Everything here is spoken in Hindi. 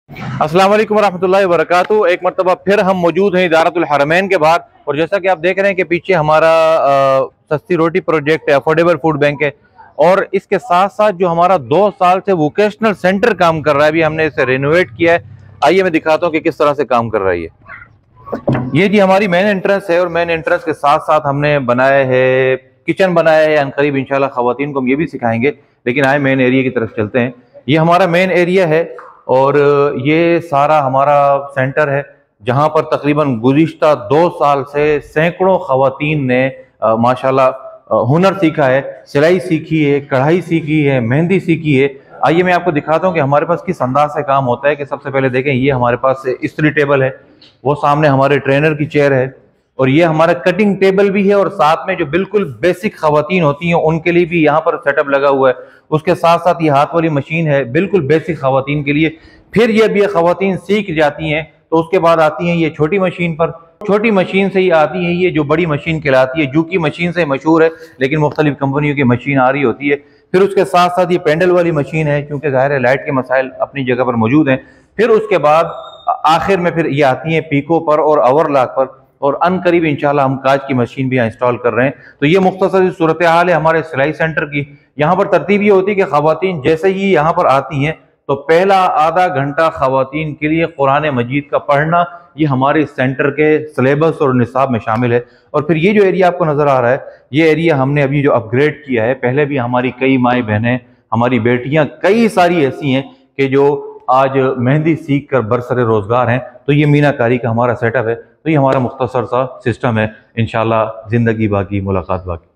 अस्सलाम वालेकुम रहमतुल्लाहि व बरकातुहू। एक मरतबा फिर हम मौजूद हैं इदारतुल हरमैन के बाहर, और जैसा कि आप देख रहे हैं कि पीछे हमारा सस्ती रोटी प्रोजेक्ट है, अफोर्डेबल फूड बैंक है, और इसके साथ साथ जो हमारा 2 साल से वोकेशनल सेंटर काम कर रहा है, अभी हमने इसे रेनोवेट किया है। आइए मैं दिखाता हूँ कि किस तरह से काम कर रहा है। ये जी हमारी मेन एंट्रेंस है, और मेन एंट्रेंस के साथ साथ हमने बनाया है किचन बनाया है। अनकरीब इंशाल्लाह खवातीन को हम ये भी सिखाएंगे, लेकिन आए मेन एरिया की तरफ चलते हैं। ये हमारा मेन एरिया है, और ये सारा हमारा सेंटर है, जहां पर तकरीबन गुज़िश्ता 2 साल से सैकड़ों खवातीन ने माशाल्लाह हुनर सीखा है, सिलाई सीखी है, कढ़ाई सीखी है, मेहंदी सीखी है। आइए मैं आपको दिखाता हूँ कि हमारे पास किस अंदाज से काम होता है। कि सबसे पहले देखें, ये हमारे पास इस्त्री टेबल है, वो सामने हमारे ट्रेनर की चेयर है, और ये हमारा कटिंग टेबल भी है, और साथ में जो बिल्कुल बेसिक खवातीन होती हैं उनके लिए भी यहाँ पर सेटअप लगा हुआ है। उसके साथ साथ ये हाथ वाली मशीन है, बिल्कुल बेसिक खवातीन के लिए। फिर ये भी खवातीन सीख जाती हैं तो उसके बाद आती हैं ये छोटी मशीन पर। छोटी मशीन से ही आती है ये जो बड़ी मशीन कहलाती है, जो कि मशीन से मशहूर है, लेकिन मुख्तलिफ कंपनियों की मशीन आ रही होती है। फिर उसके साथ साथ ये पेंडल वाली मशीन है, क्योंकि जाहिर है लाइट के मसाइल अपनी जगह पर मौजूद हैं। फिर उसके बाद आखिर में फिर ये आती है पीको पर और ओवरलॉक पर, और अनकरीब इंशाल्लाह हम कांच की मशीन भी यहाँ इंस्टॉल कर रहे हैं। तो ये मुख्तसर सूरत हाल है हमारे सिलाई सेंटर की। यहाँ पर तरतीब ये होती है कि खवातीन जैसे ही यहाँ पर आती हैं तो पहला आधा घंटा खवातीन के लिए कुरान मजीद का पढ़ना, ये हमारे सेंटर के सिलेबस और निसाब में शामिल है। और फिर ये जो एरिया आपको नजर आ रहा है, ये एरिया हमने अभी जो अपग्रेड किया है। पहले भी हमारी कई माएँ बहनें, हमारी बेटियां कई सारी ऐसी हैं कि जो आज मेहंदी सीख कर बरसरे रोजगार हैं। तो ये मीनाकारी का हमारा सेटअप है। तो ये हमारा मुख्तसर सा सिस्टम है। इंशाल्लाह जिंदगी बाकी, मुलाकात बाकी।